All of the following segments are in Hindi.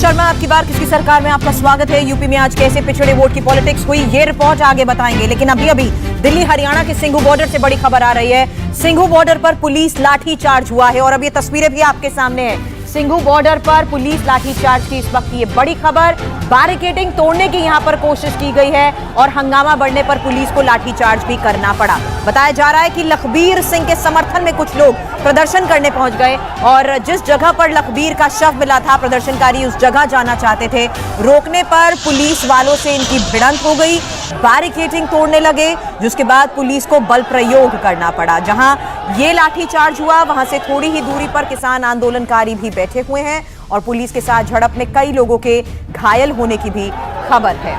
शर्मा, आपकी बार किसकी सरकार में आपका स्वागत है। यूपी में आज कैसे पिछड़े वोट की पॉलिटिक्स हुई, ये रिपोर्ट आगे बताएंगे। लेकिन अभी दिल्ली हरियाणा के सिंघू बॉर्डर से बड़ी खबर आ रही है। सिंघू बॉर्डर पर पुलिस लाठीचार्ज हुआ है और अब ये तस्वीरें भी आपके सामने हैं। सिंघू बॉर्डर पर पुलिस लाठीचार्ज की इस वक्त ये बड़ी खबर। बैरिकेडिंग तोड़ने की यहां पर कोशिश की गई है और हंगामा बढ़ने पर पुलिस को लाठीचार्ज भी करना पड़ा। बताया जा रहा है कि लखबीर सिंह के समर्थन में कुछ लोग प्रदर्शन करने पहुंच गए और जिस जगह पर लखबीर का शव मिला था, प्रदर्शनकारी उस जगह जाना चाहते थे। रोकने पर पुलिस वालों से इनकी भिड़ंत हो गई, बैरिकेडिंग तोड़ने लगे, जिसके बाद पुलिस को बल प्रयोग करना पड़ा। जहां ये लाठीचार्ज हुआ, वहां से थोड़ी ही दूरी पर किसान आंदोलनकारी भी बैठे हुए हैं और पुलिस के साथ झड़प में कई लोगों के घायल होने की भी खबर है।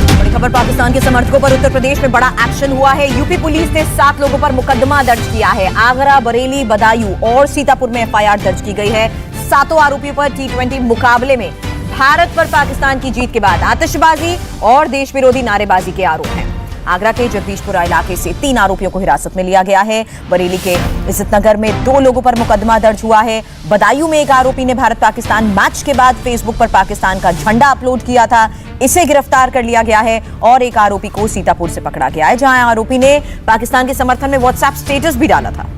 बड़ी खबर पाकिस्तान के समर्थकों पर उत्तर प्रदेश में बड़ा एक्शन हुआ है। यूपी पुलिस ने 7 लोगों पर मुकदमा दर्ज किया है। आगरा, बरेली, बदायूं और सीतापुर में एफआईआर दर्ज की गई है। 7 आरोपियों पर T20 मुकाबले में भारत पर पाकिस्तान की जीत के बाद आतिशबाजी और देश विरोधी नारेबाजी के आरोप हैं। आगरा के जगदीशपुरा इलाके से 3 आरोपियों को हिरासत में लिया गया है। बरेली के इज्जतनगर में 2 लोगों पर मुकदमा दर्ज हुआ है। बदायूं में एक आरोपी ने भारत पाकिस्तान मैच के बाद फेसबुक पर पाकिस्तान का झंडा अपलोड किया था, इसे गिरफ्तार कर लिया गया है और एक आरोपी को सीतापुर से पकड़ा गया है, जहां आरोपी ने पाकिस्तान के समर्थन में व्हाट्सएप स्टेटस भी डाला था।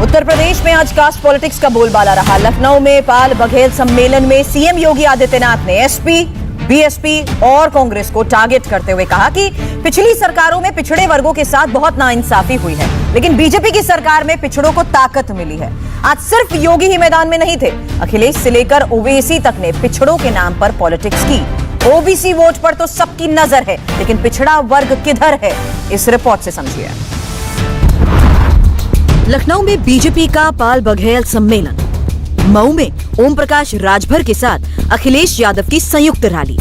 उत्तर प्रदेश में आज कास्ट पॉलिटिक्स का बोलबाला रहा। लखनऊ में पाल बघेल सम्मेलन में सीएम योगी आदित्यनाथ ने एसपी, बीएसपी और कांग्रेस को टारगेट करते हुए कहा कि पिछली सरकारों में पिछड़े वर्गों के साथ बहुत नाइंसाफी हुई है, लेकिन बीजेपी की सरकार में पिछड़ों को ताकत मिली है। आज सिर्फ योगी ही मैदान में नहीं थे, अखिलेश से लेकर ओवैसी तक ने पिछड़ों के नाम पर पॉलिटिक्स की। ओबीसी वोट पर तो सबकी नजर है, लेकिन पिछड़ा वर्ग किधर है, इस रिपोर्ट से समझिए। लखनऊ में बीजेपी का पाल बघेल सम्मेलन, मऊ में ओम प्रकाश राजभर के साथ अखिलेश यादव की संयुक्त रैली,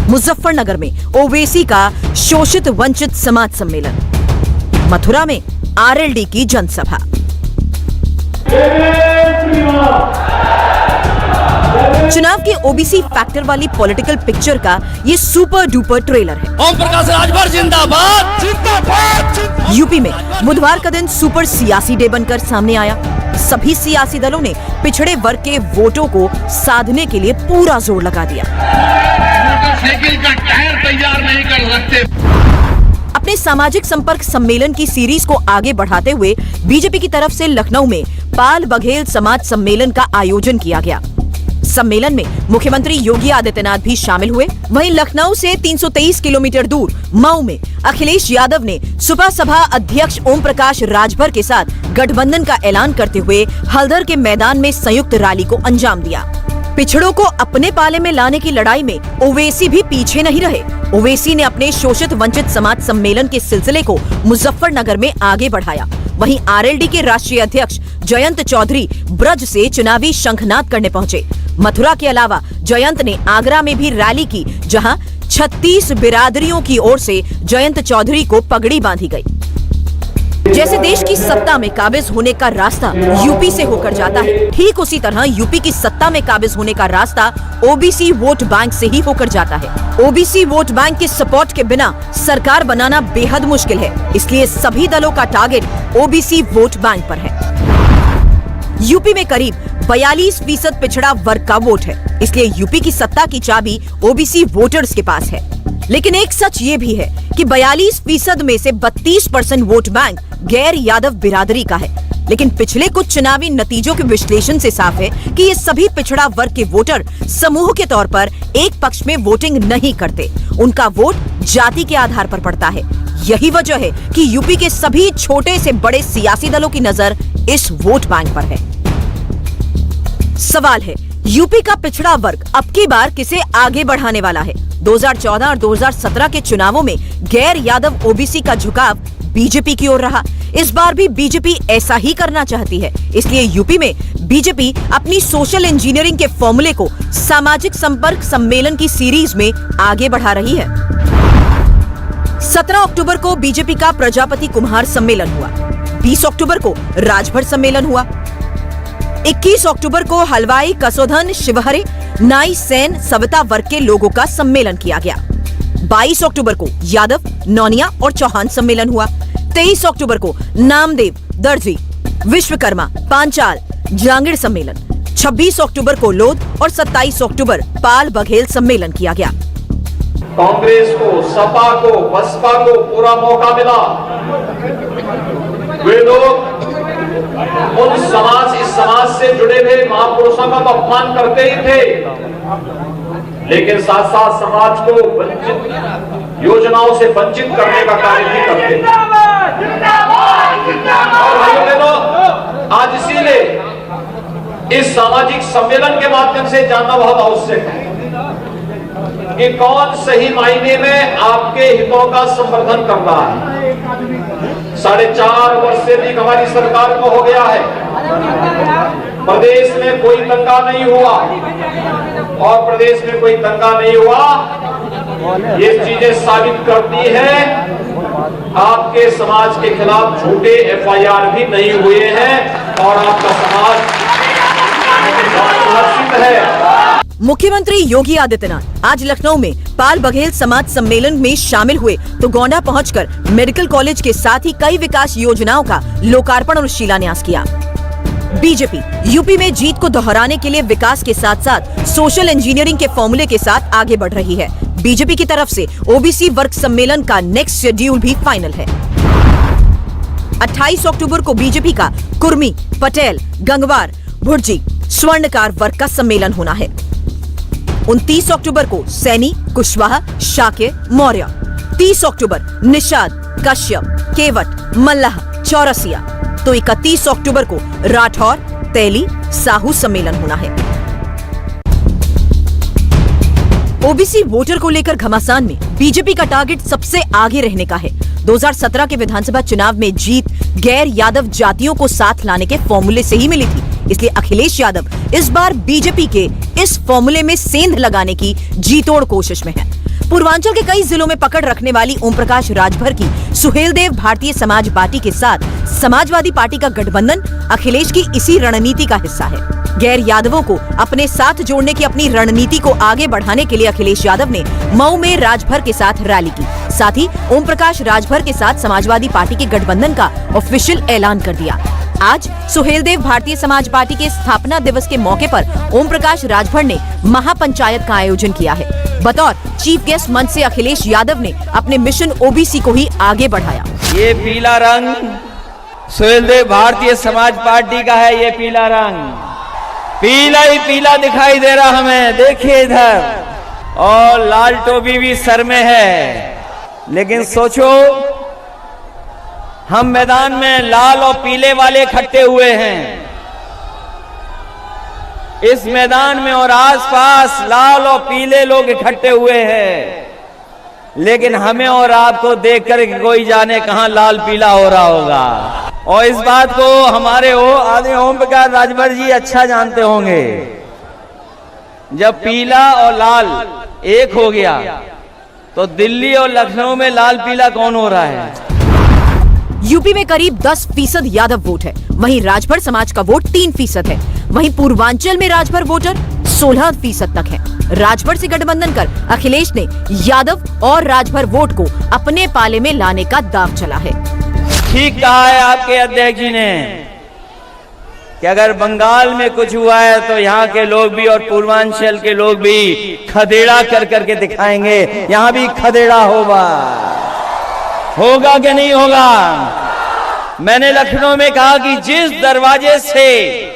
मुजफ्फरनगर में ओवैसी का शोषित वंचित समाज सम्मेलन, मथुरा में आरएलडी की जनसभा। चुनाव के ओबीसी फैक्टर वाली पॉलिटिकल पिक्चर का ये सुपर डुपर ट्रेलर है। ओम प्रकाश राजभर जिंदाबाद, जिंदाबाद। यूपी में बुधवार का दिन सुपर सियासी डे बनकर सामने आया। सभी सियासी दलों ने पिछड़े वर्ग के वोटों को साधने के लिए पूरा जोर लगा दिया। मोटरसाइकिल का टायर तैयार नहीं कर सकते। अपने सामाजिक संपर्क सम्मेलन की सीरीज को आगे बढ़ाते हुए बीजेपी की तरफ से लखनऊ में पाल बघेल समाज सम्मेलन का आयोजन किया गया। सम्मेलन में मुख्यमंत्री योगी आदित्यनाथ भी शामिल हुए। वहीं लखनऊ से 323 किलोमीटर दूर मऊ में अखिलेश यादव ने सुबह सभा अध्यक्ष ओम प्रकाश राजभर के साथ गठबंधन का ऐलान करते हुए हल्दर के मैदान में संयुक्त रैली को अंजाम दिया। पिछड़ों को अपने पाले में लाने की लड़ाई में ओवैसी भी पीछे नहीं रहे। ओवैसी ने अपने शोषित वंचित समाज सम्मेलन के सिलसिले को मुजफ्फरनगर में आगे बढ़ाया। वहीं आरएलडी के राष्ट्रीय अध्यक्ष जयंत चौधरी ब्रज से चुनावी शंखनाद करने पहुंचे। मथुरा के अलावा जयंत ने आगरा में भी रैली की, जहां 36 बिरादरियों की ओर से जयंत चौधरी को पगड़ी बांधी गई। जैसे देश की सत्ता में काबिज होने का रास्ता यूपी से होकर जाता है, ठीक उसी तरह यूपी की सत्ता में काबिज होने का रास्ता ओबीसी वोट बैंक से ही होकर जाता है। ओबीसी वोट बैंक के सपोर्ट के बिना सरकार बनाना बेहद मुश्किल है, इसलिए सभी दलों का टारगेट ओबीसी वोट बैंक पर है। यूपी में करीब 42% पिछड़ा वर्ग का वोट है, इसलिए यूपी की सत्ता की चाबी ओबीसी वोटर्स के पास है। लेकिन एक सच ये भी है कि 42% में से 32% वोट बैंक गैर यादव बिरादरी का है। लेकिन पिछले कुछ चुनावी नतीजों के विश्लेषण से साफ है कि ये सभी पिछड़ा वर्ग के वोटर समूह के तौर पर एक पक्ष में वोटिंग नहीं करते, उनका वोट जाति के आधार पर पड़ता है। यही वजह है कि यूपी के सभी छोटे से बड़े सियासी दलों की नजर इस वोट बैंक पर है। सवाल है, यूपी का पिछड़ा वर्ग अब की बार किसे आगे बढ़ाने वाला है? 2014 और 2017 के चुनावों में गैर यादव ओबीसी का झुकाव बीजेपी की ओर रहा। इस बार भी बीजेपी ऐसा ही करना चाहती है, इसलिए यूपी में बीजेपी अपनी सोशल इंजीनियरिंग के फॉर्मूले को सामाजिक संपर्क सम्मेलन की सीरीज में आगे बढ़ा रही है। 17 अक्टूबर को बीजेपी का प्रजापति कुम्हार सम्मेलन हुआ, 20 अक्टूबर को राजभर सम्मेलन हुआ, 21 अक्टूबर को हलवाई, कसोधन, शिवहरे, नाई, सेन, सविता वर्ग के लोगों का सम्मेलन किया गया। 22 अक्टूबर को यादव, नौनिया और चौहान सम्मेलन हुआ। 23 अक्टूबर को नामदेव, दर्जी, विश्वकर्मा, पांचाल, जांगिड़ सम्मेलन, 26 अक्टूबर को लोध और 27 अक्टूबर पाल बघेल सम्मेलन किया गया। कांग्रेस को, सपा को, बसपा को पूरा मौका मिला। वे लोग इस समाज से जुड़े हुए महापुरुषों का अपमान करते ही थे, लेकिन साथ साथ समाज को वंचित योजनाओं से वंचित करने का कार्य भी करते थे। और भाइयों बहनों, आज इसीलिए इस सामाजिक सम्मेलन के माध्यम से जानना बहुत आवश्यक है कि कौन सही मायने में आपके हितों का संवर्धन कर रहा है। 4.5 वर्ष से अधिक हमारी सरकार को हो गया है, प्रदेश में कोई दंगा नहीं हुआ, और प्रदेश में कोई दंगा नहीं हुआ ये चीजें साबित करती है आपके समाज के खिलाफ झूठे FIR भी नहीं हुए हैं और आपका समाज सुरक्षित है। मुख्यमंत्री योगी आदित्यनाथ आज लखनऊ में पाल बघेल समाज सम्मेलन में शामिल हुए तो गोंडा पहुंचकर मेडिकल कॉलेज के साथ ही कई विकास योजनाओं का लोकार्पण और शिलान्यास किया। बीजेपी यूपी में जीत को दोहराने के लिए विकास के साथ साथ सोशल इंजीनियरिंग के फॉर्मूले के साथ आगे बढ़ रही है। बीजेपी की तरफ से ओबीसी वर्ग सम्मेलन का नेक्स्ट शेड्यूल भी फाइनल है। 28 अक्टूबर को बीजेपी का कुर्मी, पटेल, गंगवार, भुर्जी, स्वर्णकार वर्ग का सम्मेलन होना है। 29 अक्टूबर को सैनी, कुशवाहा, शाक्य, मौर्य। 30 अक्टूबर निषाद, कश्यप, केवट, मल्लाह, चौरसिया। तो 31 अक्टूबर को राठौर, तेली, साहू सम्मेलन होना है। ओबीसी वोटर को लेकर घमासान में बीजेपी का टारगेट सबसे आगे रहने का है। 2017 के विधानसभा चुनाव में जीत गैर यादव जातियों को साथ लाने के फॉर्मूले से ही मिली थी, इसलिए अखिलेश यादव इस बार बीजेपी के इस फॉर्मूले में सेंध लगाने की जीतोड़ कोशिश में है। पूर्वांचल के कई जिलों में पकड़ रखने वाली ओम प्रकाश राजभर की सुहेलदेव भारतीय समाज पार्टी के साथ समाजवादी पार्टी का गठबंधन अखिलेश की इसी रणनीति का हिस्सा है। गैर यादवों को अपने साथ जोड़ने की अपनी रणनीति को आगे बढ़ाने के लिए अखिलेश यादव ने मऊ में राजभर के साथ रैली की। साथ ही ओम प्रकाश राजभर के साथ समाजवादी पार्टी के गठबंधन का ऑफिशियल ऐलान कर दिया। आज सुहेलदेव भारतीय समाज पार्टी के स्थापना दिवस के मौके पर ओम प्रकाश राजभर ने महापंचायत का आयोजन किया है। बतौर चीफ गेस्ट मंच से अखिलेश यादव ने अपने मिशन ओबीसी को ही आगे बढ़ाया। ये पीला रंग सुहेलदेव भारतीय समाज पार्टी का है। ये पीला रंग पीला ही पीला दिखाई दे रहा हमें, देखिए इधर, और लाल टोपी भी सर में है। लेकिन सोचो, हम मैदान में लाल और पीले वाले इकट्ठे हुए हैं। इस मैदान में और आसपास लाल और पीले लोग इकट्ठे हुए हैं, लेकिन हमें और आपको देखकर कोई जाने कहां लाल पीला हो रहा होगा। और इस बात को हमारे आदि ओम प्रकाश राजभर जी अच्छा जानते होंगे। जब पीला और लाल एक हो गया तो दिल्ली और लखनऊ में लाल पीला कौन हो रहा है? यूपी में करीब 10% यादव वोट है, वहीं राजभर समाज का वोट 3% है। वहीं पूर्वांचल में राजभर वोटर 16% तक है। राजभर से गठबंधन कर अखिलेश ने यादव और राजभर वोट को अपने पाले में लाने का दांव चला है। ठीक कहा है आपके अध्यक्ष जी ने कि अगर बंगाल में कुछ हुआ है तो यहाँ के लोग भी और पूर्वांचल के लोग भी खदेड़ा कर करके दिखाएंगे। यहाँ भी खदेड़ा होगा कि नहीं होगा? मैंने लखनऊ में कहा कि जिस दरवाजे से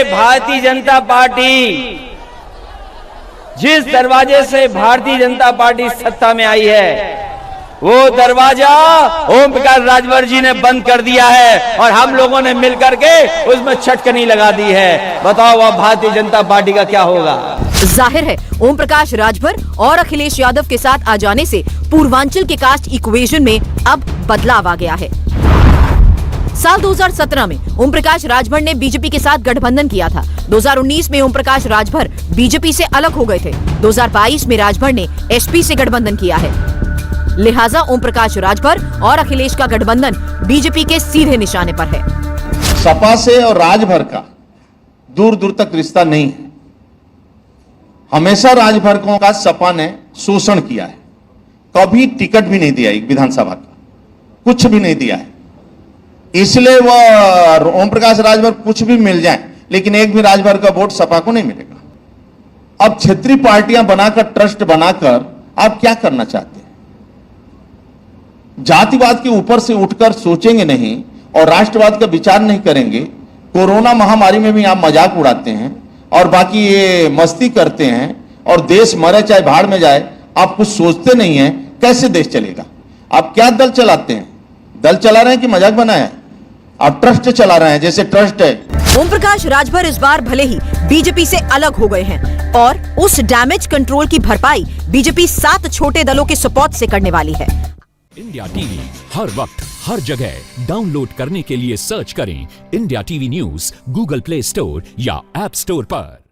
भारतीय जनता पार्टी सत्ता में आई है, वो दरवाजा ओम प्रकाश राजभर जी ने बंद कर दिया है और हम लोगों ने मिलकर के उसमें छटकनी लगा दी है। बताओ अब भारतीय जनता पार्टी का क्या होगा? जाहिर है ओम प्रकाश राजभर और अखिलेश यादव के साथ आ जाने से पूर्वांचल के कास्ट इक्वेशन में अब बदलाव आ गया है। साल 2017 में ओम प्रकाश राजभर ने बीजेपी के साथ गठबंधन किया था। 2019 में ओम प्रकाश राजभर बीजेपी से अलग हो गए थे। 2022 में राजभर ने एसपी से गठबंधन किया है। लिहाजा ओम प्रकाश राजभर और अखिलेश का गठबंधन बीजेपी के सीधे निशाने पर है। सपा से और राजभर का दूर दूर तक रिश्ता नहीं है। हमेशा राजभर का सपा ने शोषण किया है। कभी टिकट भी नहीं दिया एक विधानसभा का, कुछ भी नहीं दिया है। इसलिए वह ओम प्रकाश राजभर कुछ भी मिल जाए, लेकिन एक भी राजभर का वोट सपा को नहीं मिलेगा। अब क्षेत्रीय पार्टियां बनाकर, ट्रस्ट बनाकर आप क्या करना चाहते हैं? जातिवाद के ऊपर से उठकर सोचेंगे नहीं और राष्ट्रवाद का विचार नहीं करेंगे। कोरोना महामारी में भी आप मजाक उड़ाते हैं और बाकी ये मस्ती करते हैं और देश मरे चाहे भाड़ में जाए, आप कुछ सोचते नहीं हैं। कैसे देश चलेगा? आप क्या दल चलाते हैं? दल चला रहे हैं कि मजाक बनाया है? आप ट्रस्ट चला रहे हैं, जैसे ट्रस्ट है। ओम प्रकाश राजभर इस बार भले ही बीजेपी से अलग हो गए हैं और उस डैमेज कंट्रोल की भरपाई बीजेपी 7 छोटे दलों के सपोर्ट से करने वाली है। इंडिया टीवी हर वक्त हर जगह डाउनलोड करने के लिए सर्च करें India TV news Google play store या ऐप स्टोर पर।